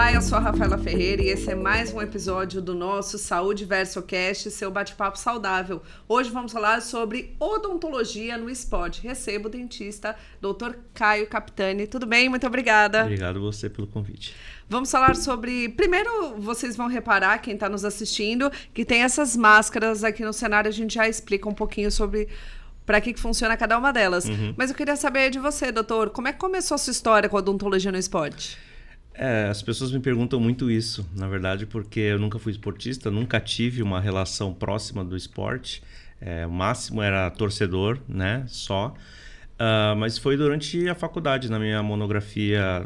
Olá, eu sou a Rafaela Ferreira e esse é mais um episódio do nosso Saúde VersoCast, seu bate-papo saudável. Hoje vamos falar sobre odontologia no esporte. Recebo o dentista, Dr. Caio Capitani. Tudo bem? Muito obrigada. Obrigado você pelo convite. Vamos falar sobre... Primeiro, vocês vão reparar, quem está nos assistindo, que tem essas máscaras aqui no cenário. A gente já explica um pouquinho sobre... para que funciona cada uma delas. Mas eu queria saber de você, doutor, como é que começou a sua história com a odontologia no esporte? As pessoas me perguntam muito isso, na verdade, porque eu nunca fui esportista, nunca tive uma relação próxima do esporte. O máximo era torcedor, né, só. Mas foi durante a faculdade, na minha monografia,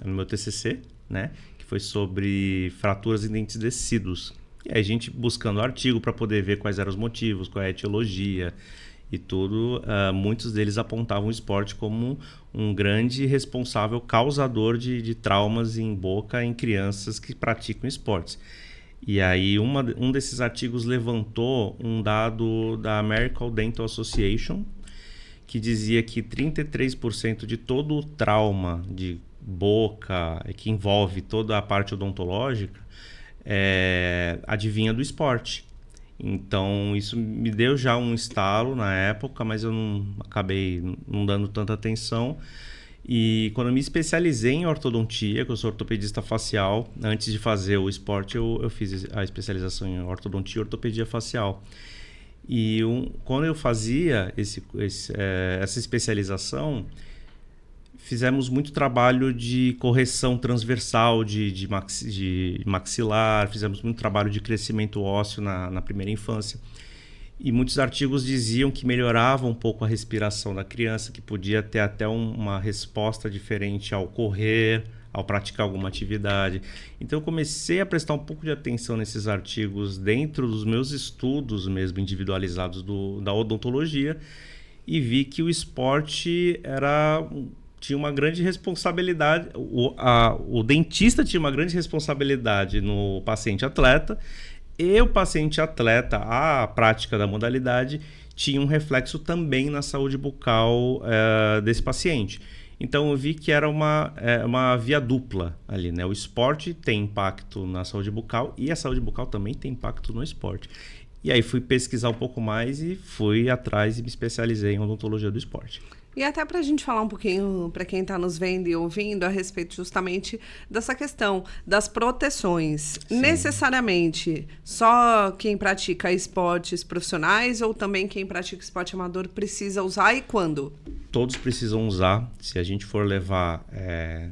no meu TCC, né, que foi sobre fraturas em dentes descidos. E aí a gente buscando artigo para poder ver quais eram os motivos, qual é a etiologia e tudo, muitos deles apontavam o esporte como um grande responsável causador de traumas em boca em crianças que praticam esportes. E aí um desses artigos levantou um dado da American Dental Association que dizia que 33% de todo o trauma de boca que envolve toda a parte odontológica advinha do esporte. Então, isso me deu já um estalo na época, mas eu acabei não dando tanta atenção. E quando eu me especializei em ortodontia, que eu sou ortopedista facial, antes de fazer o esporte, eu fiz a especialização em ortodontia e ortopedia facial. E quando eu fazia essa especialização, fizemos muito trabalho de correção transversal de maxilar, fizemos muito trabalho de crescimento ósseo na primeira infância. E muitos artigos diziam que melhorava um pouco a respiração da criança, que podia ter até uma resposta diferente ao correr, ao praticar alguma atividade. Então eu comecei a prestar um pouco de atenção nesses artigos dentro dos meus estudos mesmo individualizados da odontologia e vi que o esporte tinha uma grande responsabilidade, o dentista tinha uma grande responsabilidade no paciente atleta e o paciente atleta, a prática da modalidade, tinha um reflexo também na saúde bucal desse paciente. Então eu vi que era uma via dupla ali, né? O esporte tem impacto na saúde bucal e a saúde bucal também tem impacto no esporte. E aí fui pesquisar um pouco mais e fui atrás e me especializei em odontologia do esporte. E até para a gente falar um pouquinho, para quem está nos vendo e ouvindo, a respeito justamente dessa questão das proteções. Sim. Necessariamente, só quem pratica esportes profissionais ou também quem pratica esporte amador precisa usar e quando? Todos precisam usar. Se a gente for levar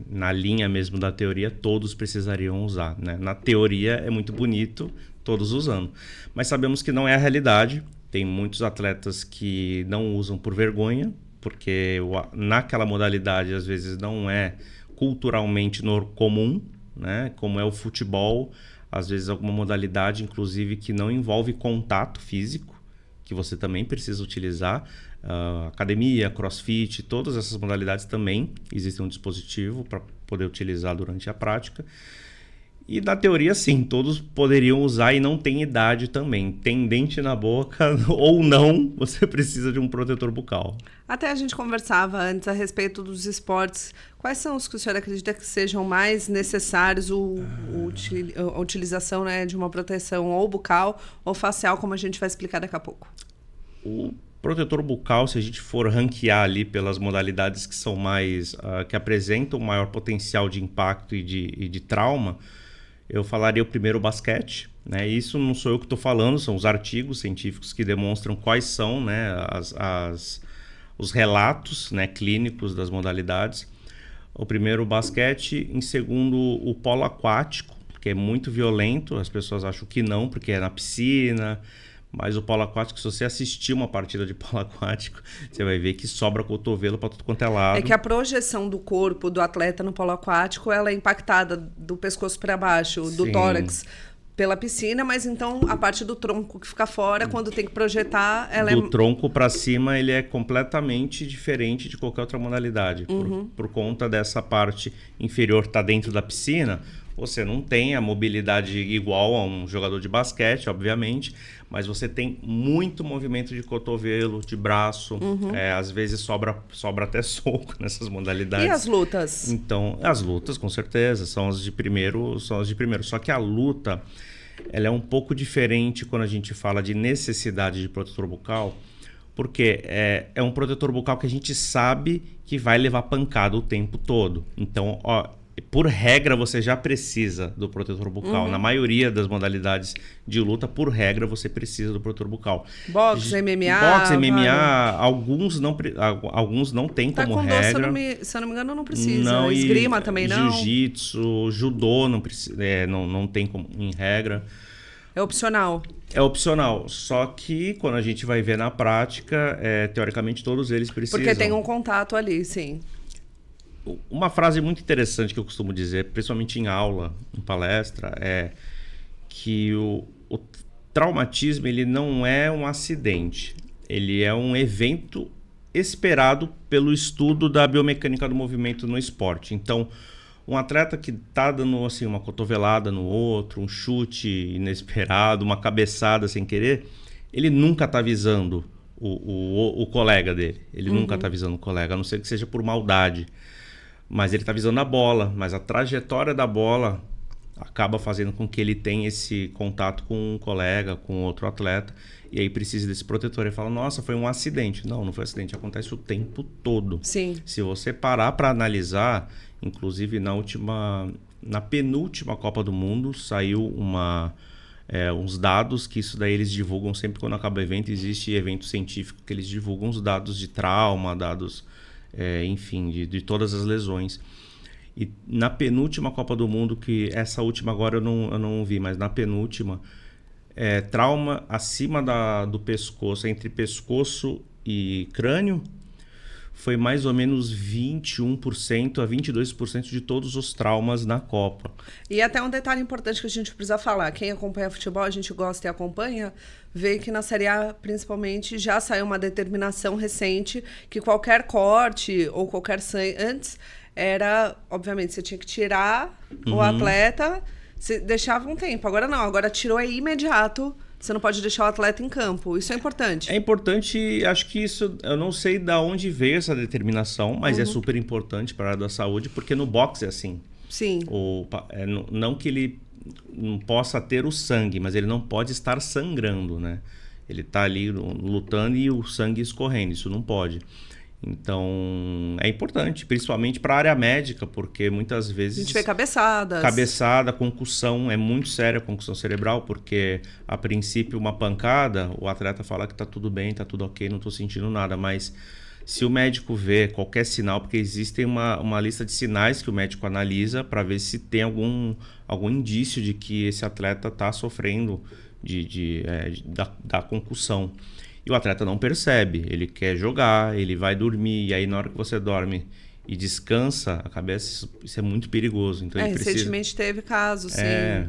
na linha mesmo da teoria, todos precisariam usar, né? Na teoria é muito bonito, todos usando. Mas sabemos que não é a realidade. Tem muitos atletas que não usam por vergonha, porque naquela modalidade às vezes não é culturalmente comum, né? Como é o futebol, às vezes alguma modalidade inclusive que não envolve contato físico, que você também precisa utilizar, academia, crossfit, todas essas modalidades também existe um dispositivo para poder utilizar durante a prática. E na teoria, sim, todos poderiam usar e não tem idade também. Tem dente na boca ou não, você precisa de um protetor bucal. Até a gente conversava antes a respeito dos esportes. Quais são os que o senhor acredita que sejam mais necessários a utilização, né, de uma proteção ou bucal ou facial, como a gente vai explicar daqui a pouco? O protetor bucal, se a gente for ranquear ali pelas modalidades que são mais, que apresentam maior potencial de impacto e de trauma, eu falaria o primeiro basquete, né? Isso não sou eu que estou falando, são os artigos científicos que demonstram quais são, né, os relatos, né, clínicos das modalidades. O primeiro, o basquete. Em segundo, o polo aquático, que é muito violento. As pessoas acham que não, porque é na piscina. Mas o polo aquático, se você assistir uma partida de polo aquático, você vai ver que sobra cotovelo para tudo quanto é lado. É que a projeção do corpo do atleta no polo aquático, ela é impactada do pescoço para baixo, do Sim. Tórax pela piscina, mas então a parte do tronco que fica fora, quando tem que projetar, ela do tronco para cima, ele é completamente diferente de qualquer outra modalidade. Por conta dessa parte inferior estar dentro da piscina, Você não tem a mobilidade igual a um jogador de basquete, obviamente, mas você tem muito movimento de cotovelo, de braço. Às vezes sobra até soco nessas modalidades. E as lutas? Então, as lutas, com certeza, são as de primeiro. Só que a luta, ela é um pouco diferente quando a gente fala de necessidade de protetor bucal, porque é um protetor bucal que a gente sabe que vai levar pancada o tempo todo. Então, por regra, você já precisa do protetor bucal. Na maioria das modalidades de luta, por regra, você precisa do protetor bucal. Boxe, MMA... Boxe, MMA, alguns não tem como regra. Se eu não me engano, não precisa. Não, esgrima também não. Jiu-jitsu, judô não tem como, em regra. É opcional. É opcional, só que quando a gente vai ver na prática, teoricamente todos eles precisam. Porque tem um contato ali, sim. Uma frase muito interessante que eu costumo dizer, principalmente em aula, em palestra, é que o traumatismo ele não é um acidente, ele é um evento esperado pelo estudo da biomecânica do movimento no esporte. Então, um atleta que está dando assim, uma cotovelada no outro, um chute inesperado, uma cabeçada sem querer, ele nunca está visando o colega dele. Ele nunca está visando o colega, a não ser que seja por maldade. Mas ele está visando a bola, mas a trajetória da bola acaba fazendo com que ele tenha esse contato com um colega, com outro atleta, e aí precisa desse protetor. Ele fala, nossa, foi um acidente. Não foi acidente, acontece o tempo todo. Sim. Se você parar para analisar, inclusive na penúltima Copa do Mundo, saiu uns dados que isso daí eles divulgam sempre quando acaba o evento. Existe evento científico que eles divulgam os dados de trauma, dados... enfim, de todas as lesões. E na penúltima Copa do Mundo, que essa última agora eu não vi, mas na penúltima, trauma acima do pescoço, entre pescoço e crânio, foi mais ou menos 21% a 22% de todos os traumas na Copa. E até um detalhe importante que a gente precisa falar. Quem acompanha futebol, a gente gosta e acompanha, vê que na Série A, principalmente, já saiu uma determinação recente que qualquer corte ou qualquer sangue... Antes era, obviamente, você tinha que tirar o atleta, você deixava um tempo. Agora não, agora tirou imediato. Você não pode deixar o atleta em campo. Isso é importante. É importante, acho que isso... Eu não sei de onde veio essa determinação, mas é super importante para a área da saúde, porque no boxe é assim. Sim. Não que ele não possa ter o sangue, mas ele não pode estar sangrando, né? Ele está ali lutando e o sangue escorrendo. Isso não pode. Então, é importante, principalmente para a área médica, porque muitas vezes... A gente vê cabeçadas. Cabeçada, concussão, é muito séria a concussão cerebral, porque a princípio uma pancada, o atleta fala que está tudo bem, está tudo ok, não estou sentindo nada, mas se o médico vê qualquer sinal, porque existe uma lista de sinais que o médico analisa para ver se tem algum indício de que esse atleta está sofrendo da concussão. E o atleta não percebe, ele quer jogar, ele vai dormir, e aí na hora que você dorme e descansa a cabeça, isso é muito perigoso. Então ele recentemente teve casos, sim.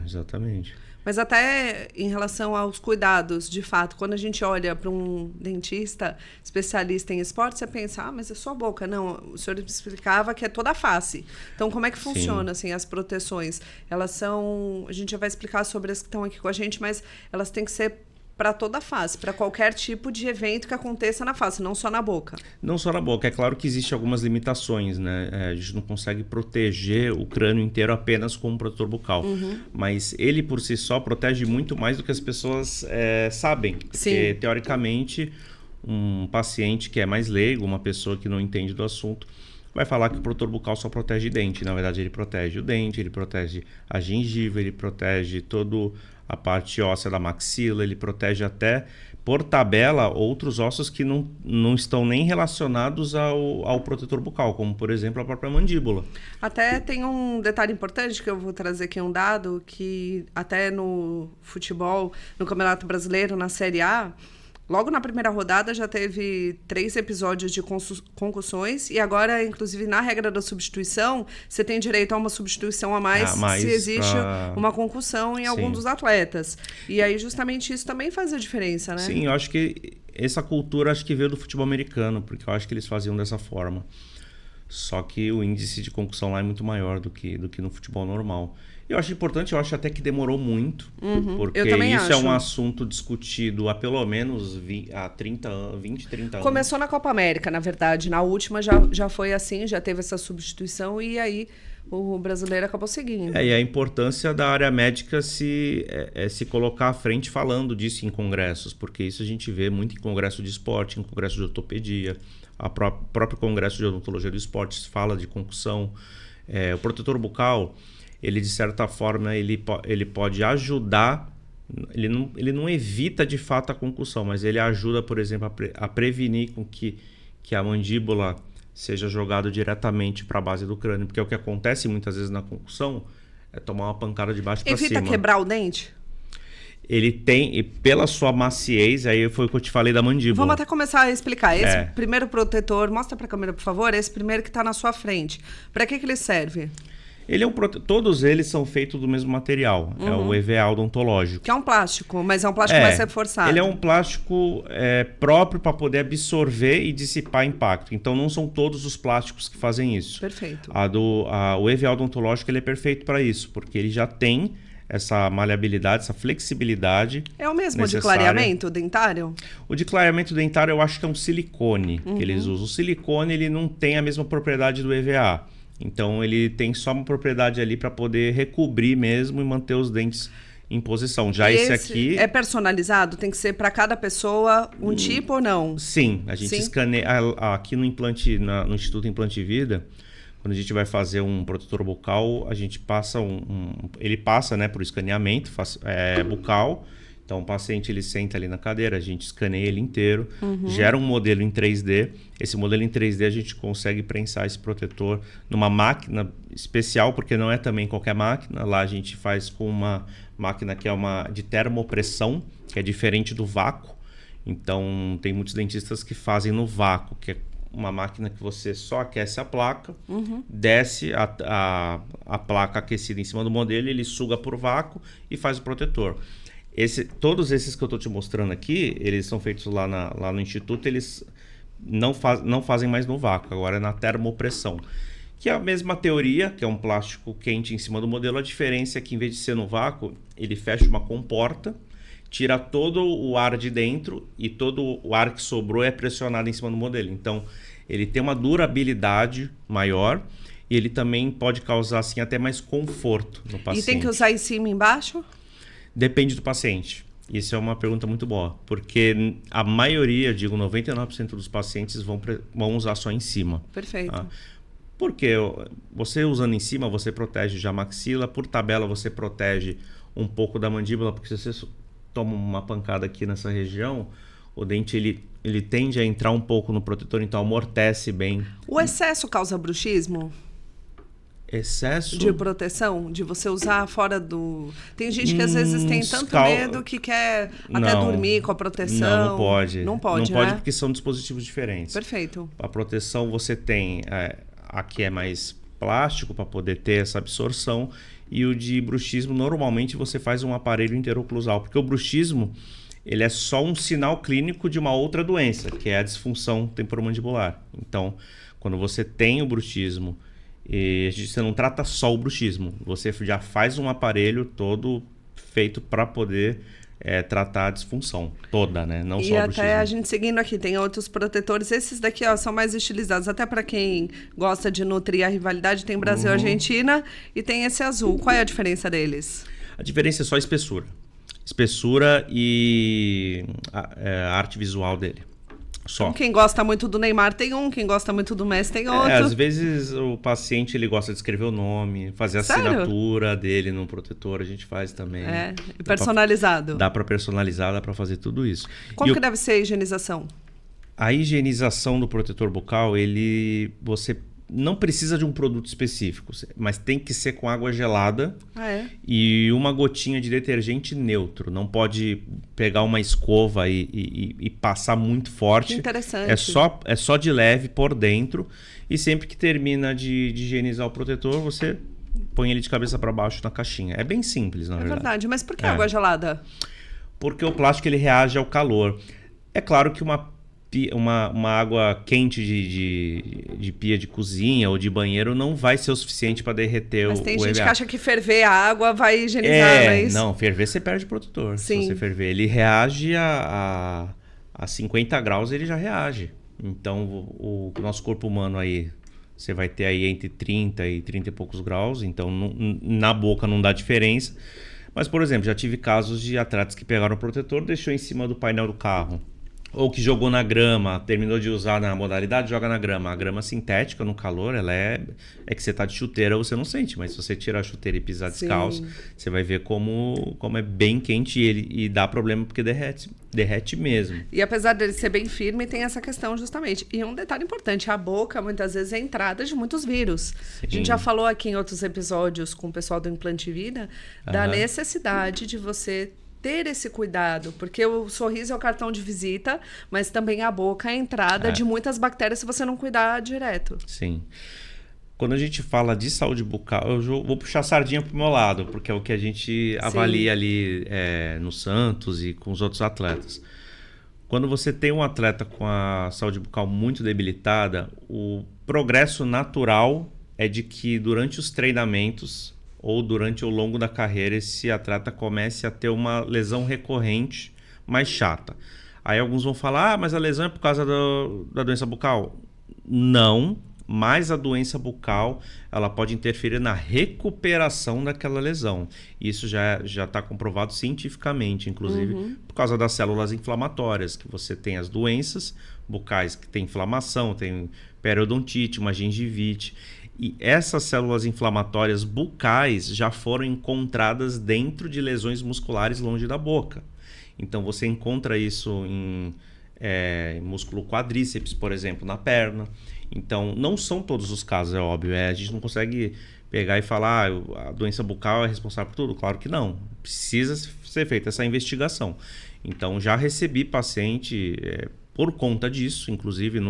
Exatamente. Mas até em relação aos cuidados, de fato, quando a gente olha para um dentista especialista em esporte, você pensa, mas é só a boca. Não, o senhor explicava que é toda a face. Então, como é que funciona assim, as proteções? Elas são... A gente já vai explicar sobre as que estão aqui com a gente, mas elas têm que ser para toda a face, para qualquer tipo de evento que aconteça na face, não só na boca. Não só na boca. É claro que existem algumas limitações, né? A gente não consegue proteger o crânio inteiro apenas com um protetor bucal. Mas ele, por si só, protege muito mais do que as pessoas sabem. Porque, Sim. teoricamente, um paciente que é mais leigo, uma pessoa que não entende do assunto, vai falar que o protetor bucal só protege dente. Na verdade, ele protege o dente, ele protege a gengiva, ele protege todo... a parte óssea da maxila, ele protege até, por tabela, outros ossos que não estão nem relacionados ao protetor bucal, como, por exemplo, a própria mandíbula. Até tem um detalhe importante que eu vou trazer aqui, um dado, que até no futebol, no Campeonato Brasileiro, na Série A, logo na primeira rodada já teve 3 episódios de concussões e agora, inclusive, na regra da substituição, você tem direito a uma substituição a mais se existe uma concussão em algum dos atletas. E aí, justamente, isso também faz a diferença, né? Sim, eu acho que essa cultura veio do futebol americano, porque eu acho que eles faziam dessa forma. Só que o índice de concussão lá é muito maior do que no futebol normal. Eu acho importante, eu acho até que demorou muito, porque eu também isso é acho. um assunto discutido há pelo menos 20, 30 anos. Começou na Copa América, na verdade. Na última já foi assim, já teve essa substituição e aí o brasileiro acabou seguindo. E a importância da área médica se colocar à frente falando disso em congressos, porque isso a gente vê muito em congresso de esporte, em congresso de ortopedia, próprio congresso de odontologia do esporte fala de concussão. O protetor bucal, ele de certa forma ele pode ajudar, ele não evita de fato a concussão, mas ele ajuda, por exemplo, a prevenir com que a mandíbula seja jogada diretamente para a base do crânio, porque o que acontece muitas vezes na concussão é tomar uma pancada de baixo para cima. Evita quebrar o dente? Ele tem, e pela sua maciez, aí foi o que eu te falei da mandíbula. Vamos até começar a explicar. Esse primeiro protetor, mostra para a câmera, por favor, esse primeiro que está na sua frente. Para que ele serve? Ele é todos eles são feitos do mesmo material, é o EVA odontológico. Que é um plástico, mas é um plástico mais reforçado. Ele é um plástico próprio para poder absorver e dissipar impacto. Então não são todos os plásticos que fazem isso. Perfeito. O EVA odontológico ele é perfeito para isso, porque ele já tem essa maleabilidade, essa flexibilidade. É o mesmo necessária. de clareamento dentário? O de clareamento dentário eu acho que é um silicone que eles usam. O silicone ele não tem a mesma propriedade do EVA. Então ele tem só uma propriedade ali para poder recobrir mesmo e manter os dentes em posição. Já esse aqui... É personalizado? Tem que ser para cada pessoa um tipo ou não? Sim, a gente escaneia... Aqui no no Instituto Implante Vida, quando a gente vai fazer um protetor bucal, a gente passa ele passa, né, por escaneamento bucal. Então o paciente ele senta ali na cadeira, a gente escaneia ele inteiro, gera um modelo em 3D. Esse modelo em 3D a gente consegue prensar esse protetor numa máquina especial, porque não é também qualquer máquina. Lá a gente faz com uma máquina que é uma de termopressão, que é diferente do vácuo. Então tem muitos dentistas que fazem no vácuo, que é uma máquina que você só aquece a placa, desce a placa aquecida em cima do modelo, ele suga por vácuo e faz o protetor. Todos esses que eu estou te mostrando aqui, eles são feitos lá no Instituto, eles não fazem mais no vácuo, agora é na termopressão. Que é a mesma teoria, que é um plástico quente em cima do modelo, a diferença é que em vez de ser no vácuo, ele fecha uma comporta, tira todo o ar de dentro e todo o ar que sobrou é pressionado em cima do modelo. Então, ele tem uma durabilidade maior e ele também pode causar assim, até mais conforto no paciente. E tem que usar em cima e embaixo? Depende do paciente. Isso é uma pergunta muito boa, porque a maioria, digo 99% dos pacientes vão usar só em cima. Perfeito. Tá? Porque você usando em cima, você protege já a maxila, por tabela você protege um pouco da mandíbula, porque se você toma uma pancada aqui nessa região, o dente ele tende a entrar um pouco no protetor, então amortece bem. O excesso causa bruxismo? Excesso de proteção, de você usar fora do... Tem gente que às vezes tem tanto medo que quer até dormir com a proteção. Não pode. Não pode, não pode, né? Porque são dispositivos diferentes. Perfeito. A proteção você tem... aqui é mais plástico para poder ter essa absorção. E o de bruxismo, normalmente você faz um aparelho interoclusal. Porque o bruxismo, ele é só um sinal clínico de uma outra doença, que é a disfunção temporomandibular. Então, quando você tem o bruxismo... E você não trata só o bruxismo, você já faz um aparelho todo feito para poder tratar a disfunção toda, né? Não só o bruxismo. E até a gente seguindo aqui, tem outros protetores. Esses daqui são mais estilizados, até para quem gosta de nutrir a rivalidade. Tem Brasil e Argentina e tem esse azul. Qual é a diferença deles? A diferença é só espessura. Espessura e a arte visual dele. Só. Então, quem gosta muito do Neymar tem um, quem gosta muito do Messi tem outro. Às vezes o paciente ele gosta de escrever o nome, fazer a assinatura dele no protetor, a gente faz também. Personalizado. Dá para personalizar, dá para fazer tudo isso. Como que deve ser a higienização? A higienização do protetor bucal, você não precisa de um produto específico, mas tem que ser com água gelada e uma gotinha de detergente neutro. Não pode pegar uma escova e passar muito forte. Que interessante. É só de leve por dentro. E sempre que termina de higienizar o protetor, você põe ele de cabeça para baixo na caixinha. É bem simples, na verdade. É verdade, mas por que água gelada? Porque o plástico ele reage ao calor. É claro que uma água quente de pia de cozinha ou de banheiro não vai ser o suficiente para derreter Mas o tem gente EVA. que acha que ferver a água vai higienizar, não é isso? Não, ferver você perde o protetor. Sim. Se você ferver, ele reage a 50 graus, ele já reage. Então, o nosso corpo humano aí, você vai ter aí entre 30 e 30 e poucos graus, então na boca não dá diferença. Mas, por exemplo, já tive casos de atletas que pegaram o protetor, deixou em cima do painel do carro. Ou que jogou na grama, terminou de usar na modalidade, joga na grama. A grama sintética no calor, ela é que você tá de chuteira, você não sente. Mas se você tirar a chuteira e pisar descalço, você vai ver como é bem quente e dá problema porque derrete mesmo. E apesar dele ser bem firme, tem essa questão justamente. E um detalhe importante, a boca muitas vezes é a entrada de muitos vírus. Sim. A gente já falou aqui em outros episódios com o pessoal do Implante Vida da necessidade de você ter esse cuidado, porque o sorriso é o cartão de visita, mas também a boca é a entrada de muitas bactérias se você não cuidar direto. Sim. Quando a gente fala de saúde bucal, eu vou puxar a sardinha pro meu lado, porque é o que a gente avalia ali no Santos e com os outros atletas. Quando você tem um atleta com a saúde bucal muito debilitada, o progresso natural é de que durante os treinamentos ou durante o longo da carreira esse atleta comece a ter uma lesão recorrente mais chata. Aí alguns vão falar, mas a lesão é por causa da doença bucal? Não, mas a doença bucal ela pode interferir na recuperação daquela lesão. Isso já está comprovado cientificamente, inclusive por causa das células inflamatórias, que você tem as doenças bucais que tem inflamação, tem periodontite, uma gengivite. E essas células inflamatórias bucais já foram encontradas dentro de lesões musculares longe da boca. Então você encontra isso em músculo quadríceps, por exemplo, na perna. Então não são todos os casos, é óbvio. A gente não consegue pegar e falar a doença bucal é responsável por tudo. Claro que não. Precisa ser feita essa investigação. Então já recebi paciente por conta disso, inclusive,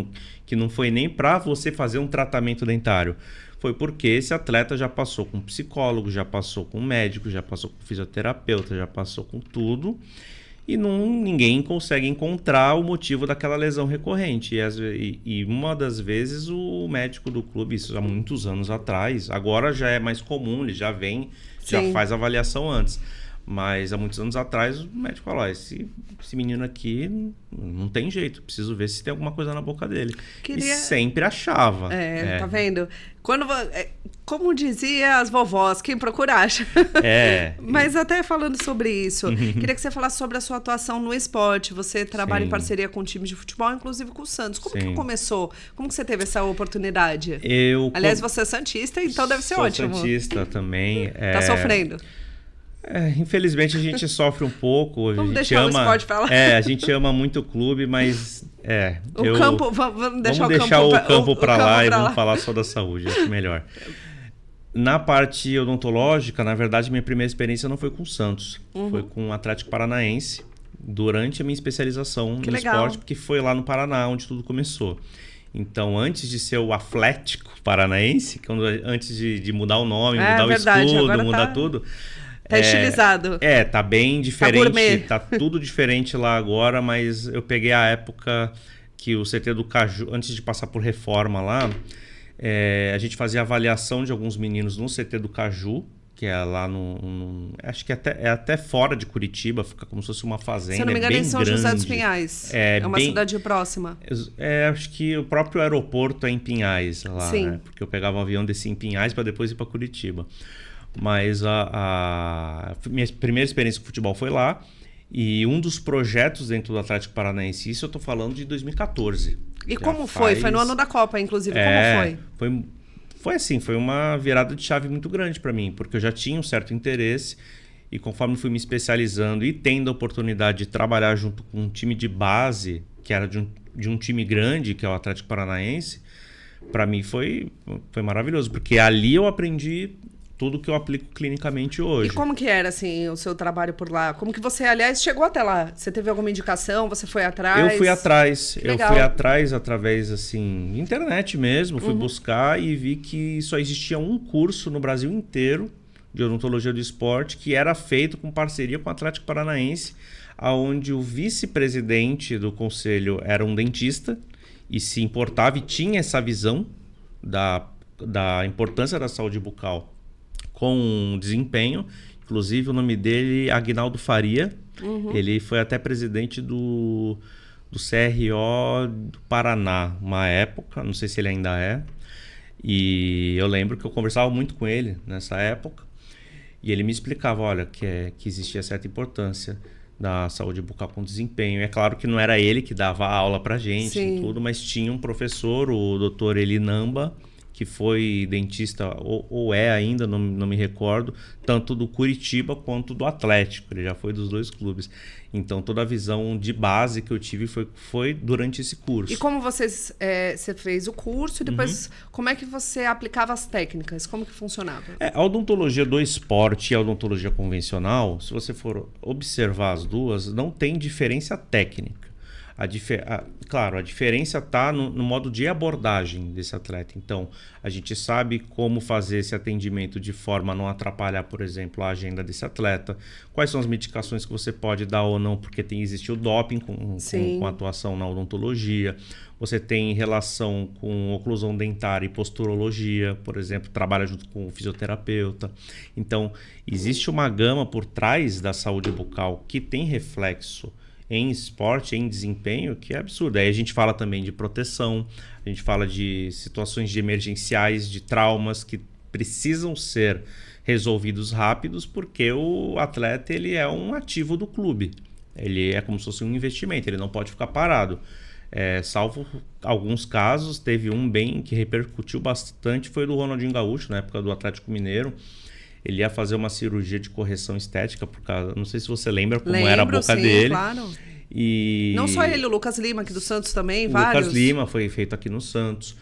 que não foi nem para você fazer um tratamento dentário. Foi porque esse atleta já passou com psicólogo, já passou com médico, já passou com fisioterapeuta, já passou com tudo. E ninguém consegue encontrar o motivo daquela lesão recorrente. E uma das vezes o médico do clube, isso há muitos anos atrás, agora já é mais comum, ele já vem, já faz avaliação antes. Mas há muitos anos atrás o médico falou, esse menino aqui não tem jeito, preciso ver se tem alguma coisa na boca dele. E sempre achava. Tá vendo? Como dizia as vovós, quem procura acha. Mas até falando sobre isso, queria que você falasse sobre a sua atuação no esporte. Você trabalha em parceria com times de futebol, inclusive com o Santos. Como que começou? Como que você teve essa oportunidade? Aliás, você é santista, então deve ser ótimo. Sou santista também. Tá sofrendo? Infelizmente a gente sofre um pouco. Vamos deixar o esporte pra lá. A gente ama muito o clube, mas vamos deixar o campo para lá e vamos falar só da saúde, acho melhor. Na parte odontológica, na verdade, minha primeira experiência não foi com o Santos, foi com o Atlético Paranaense, durante a minha especialização no esporte, porque foi lá no Paraná onde tudo começou. Então, antes de ser o Atlético Paranaense, antes de mudar o nome, mudar o escudo, mudar tudo... Tá estilizado. Tá bem diferente, tá tudo diferente lá agora, mas eu peguei a época que o CT do Caju, antes de passar por reforma lá, a gente fazia avaliação de alguns meninos no CT do Caju, que é lá acho que é até fora de Curitiba, fica como se fosse uma fazenda. Se eu não me engano, bem em São José dos Pinhais. É uma cidade próxima. Acho que o próprio aeroporto é em Pinhais lá, né? Porque eu pegava um avião, descia em Pinhais para depois ir para Curitiba. Mas a minha primeira experiência com futebol foi lá. E um dos projetos dentro do Atlético Paranaense, isso eu tô falando de 2014. E como foi? Foi no ano da Copa, inclusive. Como foi? Foi assim, foi uma virada de chave muito grande para mim, porque eu já tinha um certo interesse e conforme fui me especializando e tendo a oportunidade de trabalhar junto com um time de base, que era de um time grande, que é o Atlético Paranaense, para mim foi maravilhoso, porque ali eu aprendi tudo que eu aplico clinicamente hoje. E como que era, assim, o seu trabalho por lá? Como que você, aliás, chegou até lá? Você teve alguma indicação? Você foi atrás? Eu fui atrás. Eu fui atrás através, assim, de internet mesmo. Fui buscar e vi que só existia um curso no Brasil inteiro de odontologia do esporte que era feito com parceria com o Atlético Paranaense onde o vice-presidente do conselho era um dentista e se importava e tinha essa visão da importância da saúde bucal com desempenho. Inclusive, o nome dele é Aguinaldo Faria. Ele foi até presidente do CRO do Paraná, uma época, não sei se ele ainda é. E eu lembro que eu conversava muito com ele nessa época. E ele me explicava, olha, que existia certa importância da saúde bucal com desempenho. E é claro que não era ele que dava aula pra gente e tudo, mas tinha um professor, o Dr. Elinamba, que foi dentista, ou é ainda, não me recordo, tanto do Curitiba quanto do Atlético. Ele já foi dos dois clubes. Então, toda a visão de base que eu tive foi durante esse curso. E como você fez o curso e depois como é que você aplicava as técnicas? Como que funcionava? A odontologia do esporte e a odontologia convencional, se você for observar as duas, não tem diferença técnica. Claro, a diferença está no modo de abordagem desse atleta. Então, a gente sabe como fazer esse atendimento de forma a não atrapalhar, por exemplo, a agenda desse atleta. Quais são as medicações que você pode dar ou não, porque existe o doping com atuação na odontologia. Você tem relação com oclusão dentária e posturologia, por exemplo, trabalha junto com o fisioterapeuta. Então, existe uma gama por trás da saúde bucal que tem reflexo em esporte, em desempenho, que é absurdo. Aí a gente fala também de proteção, a gente fala de situações de emergenciais, de traumas que precisam ser resolvidos rápidos, porque o atleta ele é um ativo do clube. Ele é como se fosse um investimento, ele não pode ficar parado. Salvo alguns casos, teve um bem que repercutiu bastante, foi do Ronaldinho Gaúcho, na época do Atlético Mineiro. Ele ia fazer uma cirurgia de correção estética, por causa, não sei se você lembra como era a boca dele. Claro. E não só ele, o Lucas Lima aqui do Santos também, vários. Lucas Lima foi feito aqui no Santos.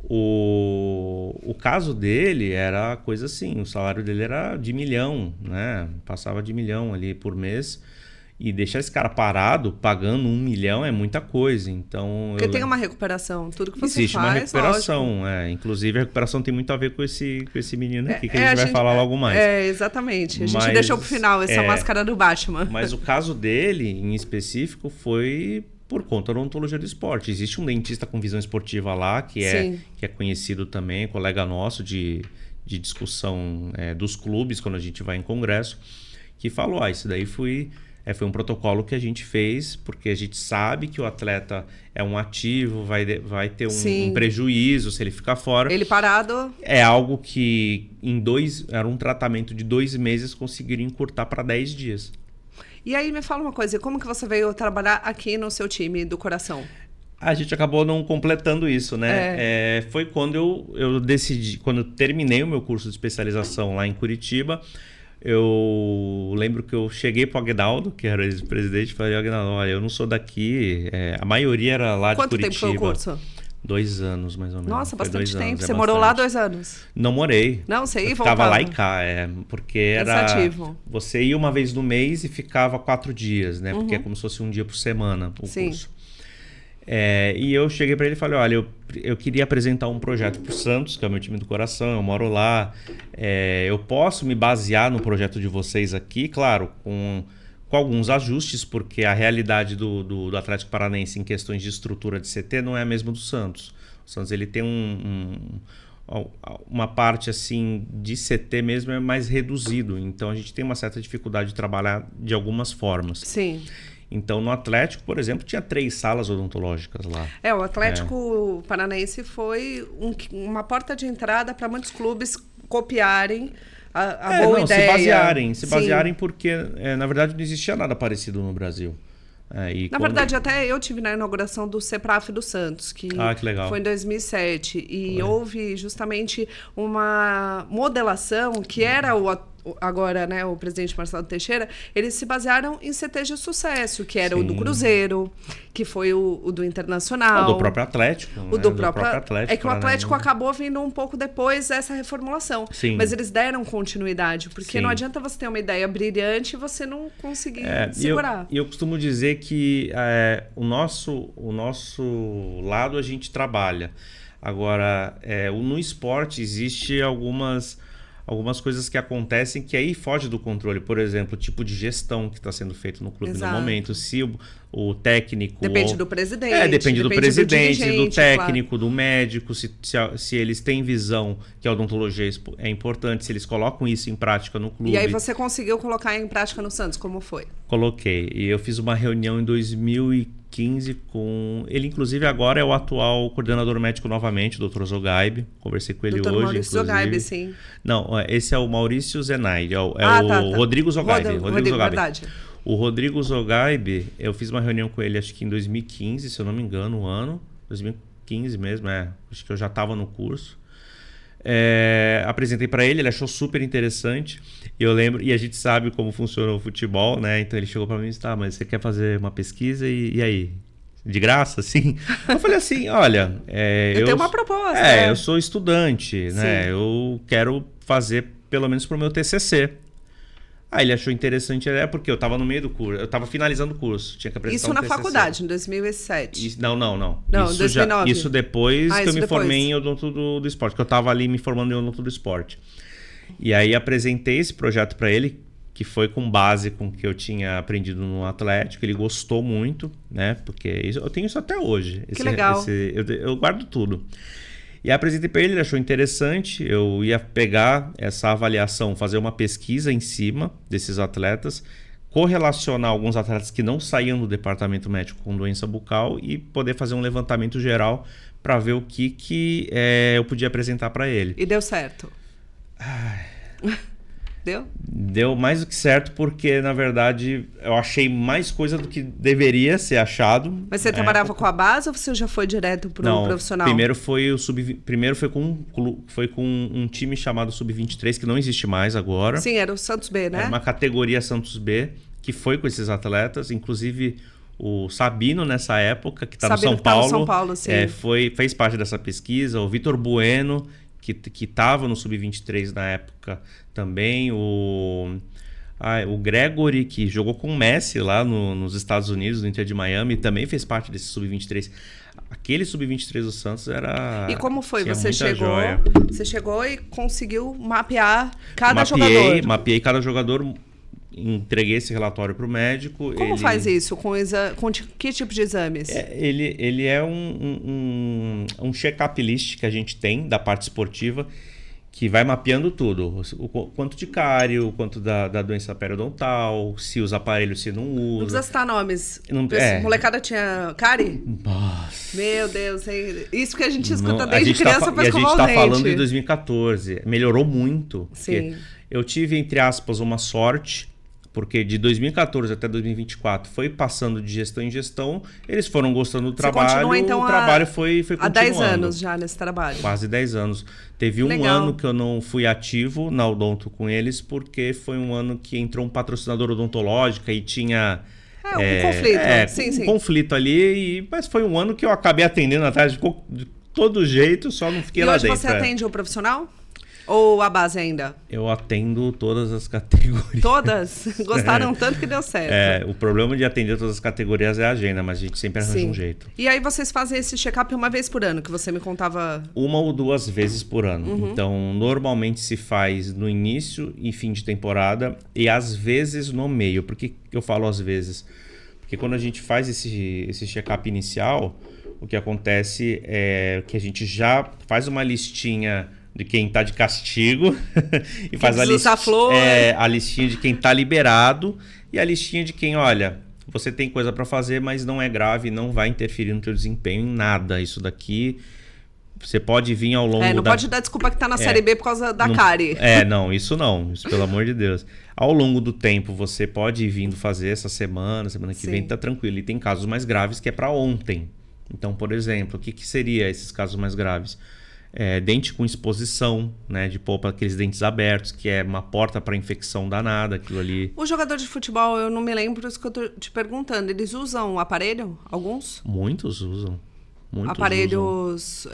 O caso dele era coisa assim, o salário dele era de 1 milhão, né? Passava de 1 milhão ali por mês. E deixar esse cara parado, pagando 1 milhão, é muita coisa. Então, porque tem uma recuperação, tudo que você existe faz, uma recuperação, inclusive a recuperação tem muito a ver com esse menino aqui, que a gente vai falar logo mais. Exatamente. A gente deixou pro final essa máscara do Batman. Mas o caso dele, em específico, foi por conta da odontologia do esporte. Existe um dentista com visão esportiva lá, que é conhecido também, colega nosso de discussão dos clubes, quando a gente vai em congresso, que falou, isso daí foi um protocolo que a gente fez, porque a gente sabe que o atleta é um ativo, vai ter um prejuízo se ele ficar fora. Ele parado. É algo que era um tratamento de 2 meses, conseguiram encurtar para 10 dias. E aí me fala uma coisa, como que você veio trabalhar aqui no seu time do coração? A gente acabou não completando isso, né? Foi quando eu decidi, quando eu terminei o meu curso de especialização lá em Curitiba. Eu lembro que eu cheguei pro Aguinaldo, que era o ex-presidente, e falei, Aguinaldo, olha, eu não sou daqui, a maioria era lá de Curitiba. Quanto tempo foi o curso? 2 anos, mais ou menos. Nossa, bastante tempo. Você morou lá 2 anos? Não morei. Não, você ia e voltava. Ficava lá e cá, porque era... Cansativo. Você ia uma vez no mês e ficava 4 dias, né? Porque é como se fosse um dia por semana o curso. E eu cheguei para ele e falei, olha, eu queria apresentar um projeto para o Santos, que é o meu time do coração, eu moro lá. Eu posso me basear no projeto de vocês aqui, claro, com alguns ajustes, porque a realidade do Atlético Paranaense em questões de estrutura de CT não é a mesma do Santos. O Santos ele tem uma parte assim de CT mesmo é mais reduzido, então a gente tem uma certa dificuldade de trabalhar de algumas formas. Sim. Então, no Atlético, por exemplo, tinha 3 salas odontológicas lá. O Atlético Paranaense foi uma porta de entrada para muitos clubes copiarem a boa ideia. Se basearem porque, na verdade, não existia nada parecido no Brasil. Na verdade, até eu tive na inauguração do CEPRAF do Santos, que legal. Foi em 2007. E houve justamente uma modelação que era agora, né, o presidente Marcelo Teixeira, eles se basearam em CTs de sucesso, que era o do Cruzeiro, que foi o do Internacional. O do próprio Atlético. O do próprio Atlético. É que o Atlético acabou vindo um pouco depois dessa reformulação. Sim. Mas eles deram continuidade, porque não adianta você ter uma ideia brilhante e você não conseguir segurar. E eu costumo dizer que o nosso lado a gente trabalha. Agora, no esporte existe algumas algumas coisas que acontecem que aí foge do controle. Por exemplo, o tipo de gestão que está sendo feito no clube no momento. Se o técnico... Depende do presidente. Depende do presidente, do técnico, claro. do médico. Se eles têm visão que a odontologia é importante, se eles colocam isso em prática no clube. E aí você conseguiu colocar em prática no Santos, como foi? Coloquei. E eu fiz uma reunião em 2015 com... Ele, inclusive, agora é o atual coordenador médico novamente, o Dr. Zogaib. Conversei com ele Dr. hoje, Maurício Zogaib, sim. Não, esse é o Maurício Zenaide. Tá. Rodrigo Zogaib. Rodrigo Zogaib. Verdade. O Rodrigo Zogaib, eu fiz uma reunião com ele, acho que em 2015, se eu não me engano, o ano. 2015 mesmo, acho que eu já estava no curso. Apresentei para ele, ele achou super interessante. Eu lembro, e a gente sabe como funciona o futebol, né? Então ele chegou para mim e disse: tá, mas você quer fazer uma pesquisa e aí? De graça, assim? Eu falei assim: olha, eu tenho uma proposta. Eu sou estudante, né? Eu quero fazer pelo menos pro meu TCC. Aí ele achou interessante, porque eu estava no meio do curso, eu estava finalizando o curso, tinha que apresentar Isso um na TCC. Faculdade, em 2007? Não. Não, Isso 2009. Isso depois que eu me depois. formei em odonto do esporte, que eu estava ali me formando em odonto do esporte. E aí apresentei esse projeto para ele, que foi com base com o que eu tinha aprendido no Atlético. Ele gostou muito, né? Porque eu tenho isso até hoje. Que legal. Eu guardo tudo. E apresentei para ele, ele achou interessante. Eu ia pegar essa avaliação, fazer uma pesquisa em cima desses atletas, correlacionar alguns atletas que não saíam do departamento médico com doença bucal e poder fazer um levantamento geral para ver o que eu podia apresentar para ele. E deu certo? Deu? Deu mais do que certo, porque, na verdade, eu achei mais coisa do que deveria ser achado. Mas você trabalhava com a base ou você já foi direto para o profissional? Primeiro foi com um time chamado Sub-23, que não existe mais agora. Sim, era o Santos B, né? Era uma categoria Santos B, que foi com esses atletas. Inclusive, o Sabino, nessa época, que está no São Paulo. São Paulo, sim. Fez parte dessa pesquisa. O Vitor Bueno, que estava no Sub-23 na época também, o Gregory, que jogou com o Messi lá nos Estados Unidos, no Inter de Miami, também fez parte desse Sub-23. Aquele Sub-23 do Santos era... E como foi? Tinha Você chegou e conseguiu mapear jogador? Mapeei cada jogador, entreguei esse relatório para o médico. Como faz isso? Com que tipo de exames? Ele é um check-up list que a gente tem da parte esportiva, que vai mapeando tudo. O quanto de cárie, o quanto da doença periodontal, se os aparelhos se não usa. Não precisa citar nomes. Não, molecada tinha cárie? Nossa. Meu Deus, isso que a gente escuta desde criança para escovar o dente. E a gente tá falando de 2014. Melhorou muito. Sim. Eu tive, entre aspas, uma sorte, porque de 2014 até 2024 foi passando de gestão em gestão, eles foram gostando do trabalho, continua, então, o trabalho foi continuando. Há 10 anos já nesse trabalho. Quase 10 anos. Teve um ano que eu não fui ativo na Odonto com eles, porque foi um ano que entrou um patrocinador odontológico e tinha... um conflito. Sim. Um conflito ali, mas foi um ano que eu acabei atendendo atrás de todo jeito, só não fiquei lá dentro. E hoje você atende o profissional? Ou a base ainda? Eu atendo todas as categorias. Todas? Gostaram tanto que deu certo. O problema de atender todas as categorias é a agenda, mas a gente sempre arranja um jeito. E aí vocês fazem esse check-up uma vez por ano, que você me contava... Uma ou duas vezes por ano. Então, normalmente se faz no início e fim de temporada e às vezes no meio. Por que eu falo às vezes? Porque quando a gente faz esse check-up inicial, o que acontece é que a gente já faz uma listinha de quem tá de castigo e faz a listinha de quem tá liberado e a listinha de quem, olha, você tem coisa para fazer, mas não é grave, não vai interferir no teu desempenho em nada. Isso daqui você pode vir ao longo não pode dar desculpa que tá na Série B por causa da cárie. Isso pelo amor de Deus. Ao longo do tempo você pode ir vindo fazer essa semana que vem tá tranquilo. E tem casos mais graves que é para ontem. Então, por exemplo, o que seria esses casos mais graves? Dente com exposição, né, de polpa, aqueles dentes abertos, que é uma porta para infecção danada, aquilo ali. O jogador de futebol, eu não me lembro, por isso que eu tô te perguntando, eles usam aparelho? Alguns? Muitos usam. Aparelhos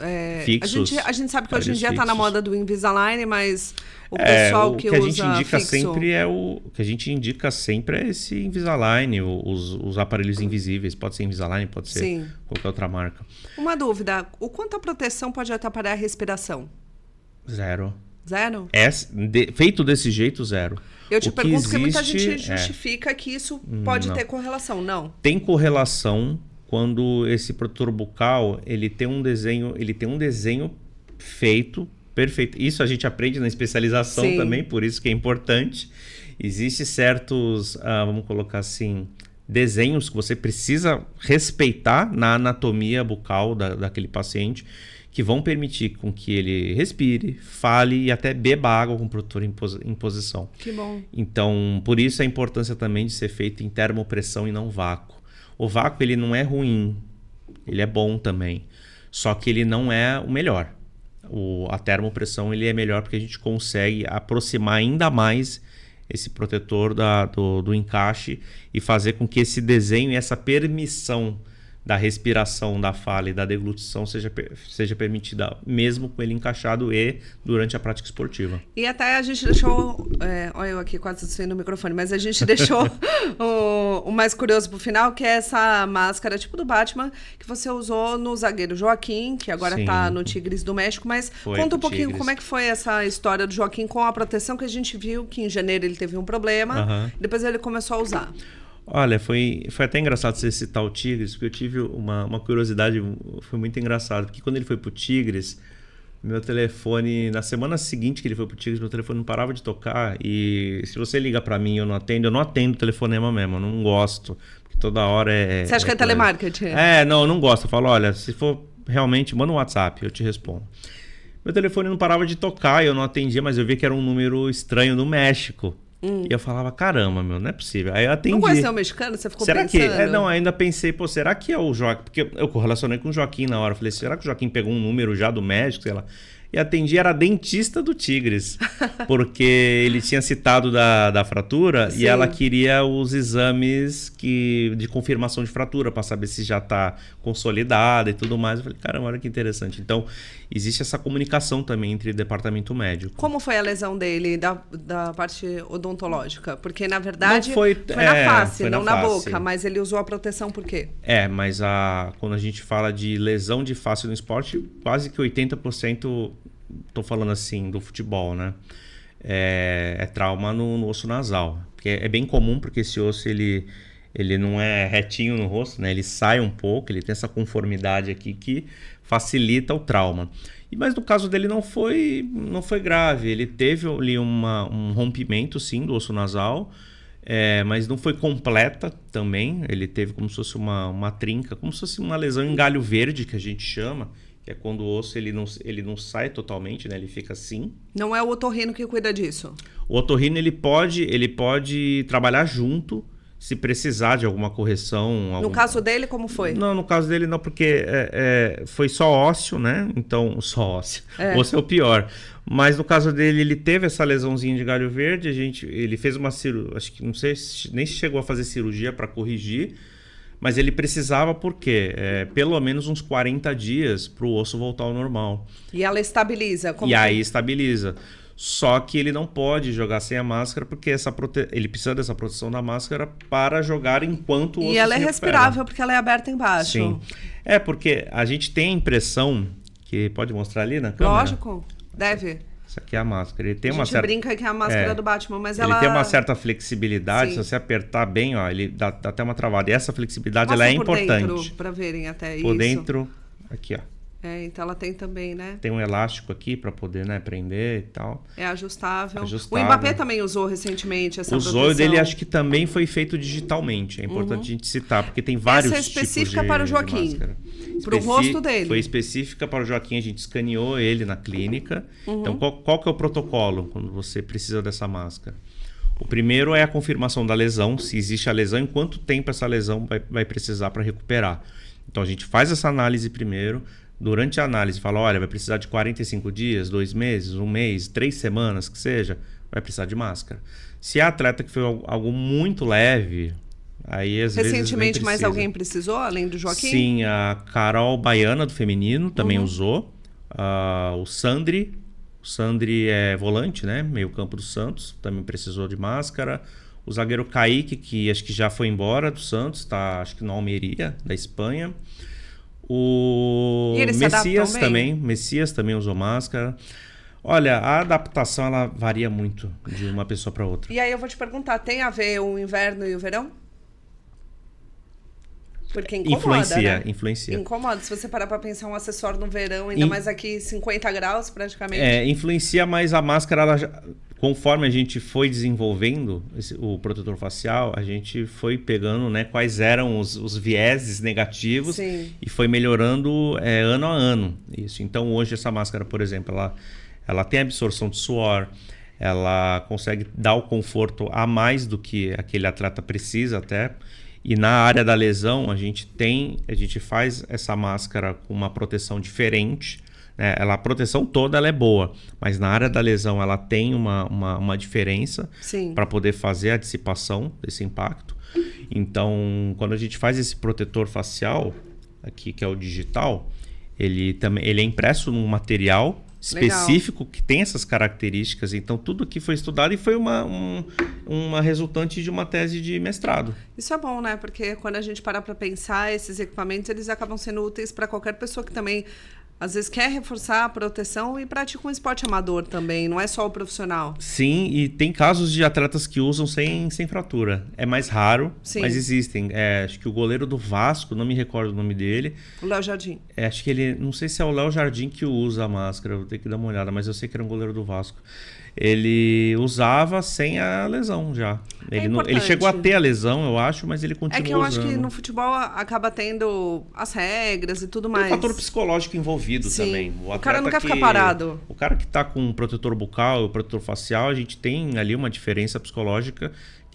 fixos. A gente sabe que hoje em dia está na moda do Invisalign, mas o pessoal que usa fixo... O que a gente indica sempre é esse Invisalign, os aparelhos invisíveis. Pode ser Invisalign, pode ser qualquer outra marca. Uma dúvida, o quanto a proteção pode atrapalhar a respiração? 0. Zero? Feito desse jeito, zero. Eu te O que pergunto porque muita existe gente justifica que isso pode ter correlação. Não. Tem correlação quando esse protetor bucal ele tem um desenho feito perfeito. Isso a gente aprende na especialização Sim. também, por isso que é importante. Existem certos, vamos colocar assim, desenhos que você precisa respeitar na anatomia bucal daquele paciente, que vão permitir com que ele respire, fale e até beba água com o protetor em posição. Que bom. Então, por isso a importância também de ser feito em termopressão e não vácuo. O vácuo ele não é ruim, ele é bom também, só que ele não é o melhor. A termopressão ele é melhor porque a gente consegue aproximar ainda mais esse protetor do encaixe e fazer com que esse desenho e essa permissão da respiração, da fala e da deglutição seja permitida mesmo com ele encaixado e durante a prática esportiva. E até a gente deixou... olha eu aqui quase desfendo o microfone, mas a gente deixou o mais curioso pro final, que é essa máscara tipo do Batman, que você usou no zagueiro Joaquim, que agora Sim. tá no Tigres do México, mas conta um pouquinho Tigres. Como é que foi essa história do Joaquim com a proteção, que a gente viu que em janeiro ele teve um problema, depois ele começou a usar. Olha, foi até engraçado você citar o Tigres, porque eu tive uma curiosidade, foi muito engraçado, porque quando ele foi pro Tigres, meu telefone, na semana seguinte que ele foi pro Tigres, meu telefone não parava de tocar, e se você liga pra mim e eu não atendo o telefonema mesmo, eu não gosto, porque toda hora é... Você acha que é telemarketing? Não, eu não gosto, eu falo, olha, se for realmente, manda um WhatsApp, eu te respondo. Meu telefone não parava de tocar, eu não atendia, mas eu vi que era um número estranho do México. E eu falava, caramba, não é possível. Aí eu atendi. Não conheceu o mexicano? Você ficou será pensando? Que? Não, ainda pensei, será que é o Joaquim? Porque eu correlacionei com o Joaquim na hora. Falei, será que o Joaquim pegou um número já do México, sei lá? E atendi, era dentista do Tigres. Porque ele tinha citado da fratura. Sim. E ela queria os exames de confirmação de fratura, para saber se já está consolidada e tudo mais. Eu falei, caramba, olha que interessante. Então, existe essa comunicação também entre o departamento médico. Como foi a lesão dele da parte odontológica? Porque, na verdade, foi na face, não na boca. Mas ele usou a proteção por quê? Mas quando a gente fala de lesão de face no esporte, quase que 80%, estou falando assim, do futebol, né? É trauma no osso nasal. Que é bem comum, porque esse osso, ele não é retinho no rosto, né? Ele sai um pouco, ele tem essa conformidade aqui que facilita o trauma. Mas no caso dele não foi grave. Ele teve ali um rompimento, sim, do osso nasal, mas não foi completa também. Ele teve como se fosse uma trinca, como se fosse uma lesão em galho verde, que a gente chama, que é quando o osso ele não sai totalmente, né? Ele fica assim. Não é o otorrino que cuida disso? O otorrino ele pode trabalhar junto, se precisar de alguma correção. No caso dele, como foi? Não, no caso dele não, porque foi só ósseo, né? Então, só ósseo. Osso é o pior. Mas no caso dele, ele teve essa lesãozinha de galho verde, ele fez uma cirurgia, acho que não sei, nem chegou a fazer cirurgia para corrigir, mas ele precisava, por quê? Pelo menos uns 40 dias para o osso voltar ao normal. E ela estabiliza? Aí estabiliza. Só que ele não pode jogar sem a máscara, porque ele precisa dessa proteção da máscara para jogar enquanto o osso se recupera. E ela é respirável, porque ela é aberta embaixo. Sim. Porque a gente tem a impressão, que pode mostrar ali na câmera? Lógico, deve. Isso aqui é a máscara. Ele tem a gente brinca que é a máscara do Batman, mas ela... Ele tem uma certa flexibilidade. Sim. Se você apertar bem, ele dá até uma travada. E essa flexibilidade ela é importante. Por dentro, para verem até isso. Por dentro, aqui, ó. Então ela tem também, né? Tem um elástico aqui para poder, né, prender e tal. É ajustável. O Mbappé também usou recentemente essa proteção. O zóio dele acho que também foi feito digitalmente. É importante a gente citar, porque tem vários tipos de máscara. Essa é específica para o Joaquim. Para o rosto dele. Foi específica para o Joaquim. A gente escaneou ele na clínica. Então, qual que é o protocolo quando você precisa dessa máscara? O primeiro é a confirmação da lesão. Se existe a lesão, em quanto tempo essa lesão vai precisar para recuperar. Então, a gente faz essa análise primeiro. Durante a análise, fala, olha, vai precisar de 45 dias, 2 meses, 1 mês, 3 semanas, que seja, vai precisar de máscara. Se a atleta que foi algo muito leve, aí às vezes recentemente mais alguém precisou, além do Joaquim? Sim, a Carol Baiana, do feminino, também usou. O Sandri é volante, né? Meio campo do Santos, também precisou de máscara. O zagueiro Kaique, que acho que já foi embora do Santos, tá, acho que na Almeria, da Espanha. O Messias também usou máscara. Olha, a adaptação ela varia muito de uma pessoa para outra. E aí eu vou te perguntar, tem a ver o inverno e o verão? Porque incomoda, né? Influencia. Incomoda. Se você parar pra pensar um acessório no verão, ainda mais aqui 50 graus praticamente. Influencia, mas a máscara, conforme a gente foi desenvolvendo o protetor facial, a gente foi pegando, né, quais eram os vieses negativos. Sim. E foi melhorando ano a ano. Isso. Então hoje essa máscara, por exemplo, ela tem absorção de suor, ela consegue dar o conforto a mais do que aquele atleta precisa até. E na área da lesão, a gente faz essa máscara com uma proteção diferente, né? A proteção toda ela é boa, mas na área da lesão ela tem uma diferença para poder fazer a dissipação desse impacto. Então, quando a gente faz esse protetor facial, aqui que é o digital, ele é impresso num material específico que tem essas características. Então, tudo aqui foi estudado e foi uma resultante de uma tese de mestrado. Isso é bom, né? Porque quando a gente parar para pensar, esses equipamentos, eles acabam sendo úteis para qualquer pessoa que também, às vezes, quer reforçar a proteção e pratica um esporte amador também, não é só o profissional. Sim, e tem casos de atletas que usam sem fratura. É mais raro, mas existem. Acho que o goleiro do Vasco, não me recordo o nome dele. O Léo Jardim. Acho que ele, não sei se é o Léo Jardim que usa a máscara, eu vou ter que dar uma olhada, mas eu sei que era um goleiro do Vasco. Ele usava sem a lesão já. Ele chegou a ter a lesão, eu acho, mas ele continua usando. É que eu acho que no futebol acaba tendo as regras e tudo mais. Tem um fator psicológico envolvido também. O cara não quer ficar parado. O cara que tá com um protetor bucal e o protetor facial, a gente tem ali uma diferença psicológica.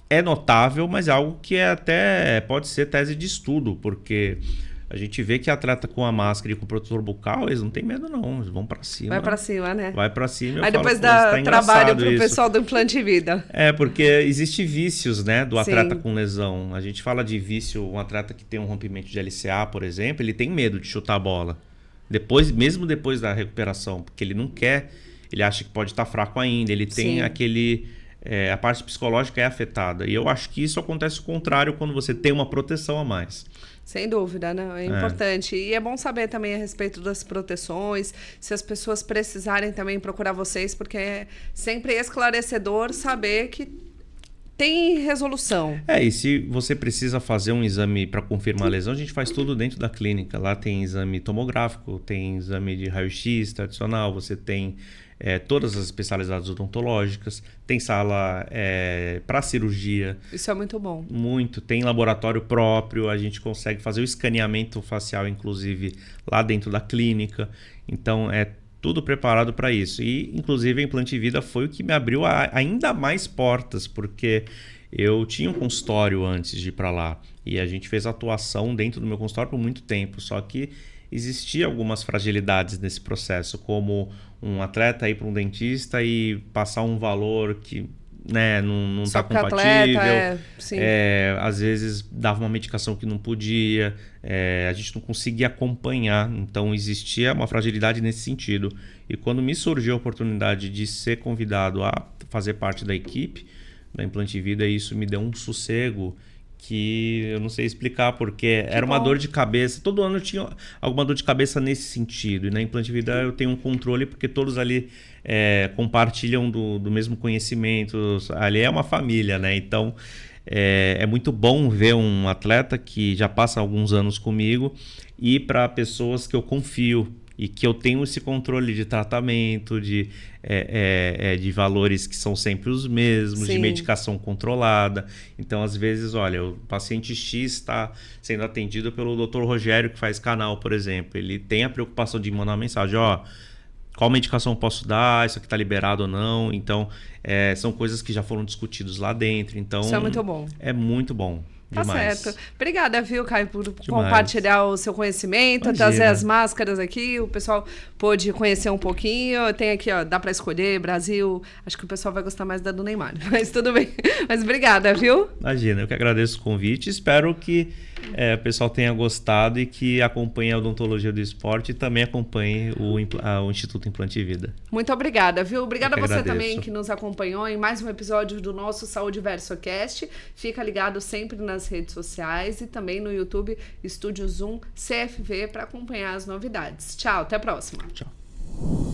É notável, mas é algo que até pode ser tese de estudo, porque a gente vê que atleta com a máscara e com o protetor bucal, eles não têm medo não, eles vão pra cima. Vai pra cima, né? Vai pra cima. Aí depois dá trabalho pro pessoal do implante vida. Porque existe vícios, né, do atleta com lesão. A gente fala de vício, um atleta que tem um rompimento de LCA, por exemplo, ele tem medo de chutar a bola. Mesmo depois da recuperação, porque ele não quer, ele acha que pode estar fraco ainda, ele tem aquele... a parte psicológica é afetada. E eu acho que isso acontece o contrário quando você tem uma proteção a mais. Sem dúvida, né? É importante. E é bom saber também a respeito das proteções, se as pessoas precisarem também procurar vocês, porque é sempre esclarecedor saber que tem resolução. E se você precisa fazer um exame para confirmar a lesão, a gente faz tudo dentro da clínica. Lá tem exame tomográfico, tem exame de raio-x tradicional, você tem todas as especialidades odontológicas, tem sala para cirurgia. Isso é muito bom. Muito. Tem laboratório próprio, a gente consegue fazer o escaneamento facial, inclusive, lá dentro da clínica. Então, tudo preparado para isso. E, inclusive, a Implante Vida foi o que me abriu ainda mais portas, porque eu tinha um consultório antes de ir para lá. E a gente fez atuação dentro do meu consultório por muito tempo. Só que existia algumas fragilidades nesse processo, como um atleta ir para um dentista e passar um valor que não está compatível. Às vezes dava uma medicação que não podia, a gente não conseguia acompanhar, então existia uma fragilidade nesse sentido. E quando me surgiu a oportunidade de ser convidado a fazer parte da equipe da Implante Vida, isso me deu um sossego que eu não sei explicar, porque era uma dor de cabeça. Todo ano eu tinha alguma dor de cabeça nesse sentido. E na Implante Vida eu tenho um controle, porque todos ali compartilham do mesmo conhecimento. Ali é uma família, né? Então, é muito bom ver um atleta que já passa alguns anos comigo ir para pessoas que eu confio e que eu tenho esse controle de tratamento, de valores que são sempre os mesmos, de medicação controlada. Então, às vezes, olha, o paciente X está sendo atendido pelo Dr. Rogério, que faz canal, por exemplo. Ele tem a preocupação de mandar uma mensagem, qual medicação eu posso dar, isso aqui está liberado ou não. Então, são coisas que já foram discutidas lá dentro. Então, isso é muito bom. É muito bom. Tá demais. Certo. Obrigada, viu, Caio, por compartilhar o seu conhecimento, trazer as máscaras aqui. O pessoal pôde conhecer um pouquinho. Tem aqui, dá para escolher, Brasil. Acho que o pessoal vai gostar mais da do Neymar, mas tudo bem. Mas obrigada, viu? Imagina, eu que agradeço o convite. Espero que o pessoal tenha gostado e que acompanhe a odontologia do esporte e também acompanhe o Instituto Implante Vida. Muito obrigada, viu? Obrigada a você também que nos acompanhou em mais um episódio do nosso Saúde VersoCast. Fica ligado sempre nas redes sociais e também no YouTube Estúdio Zoom CFV para acompanhar as novidades. Tchau, até a próxima. Tchau.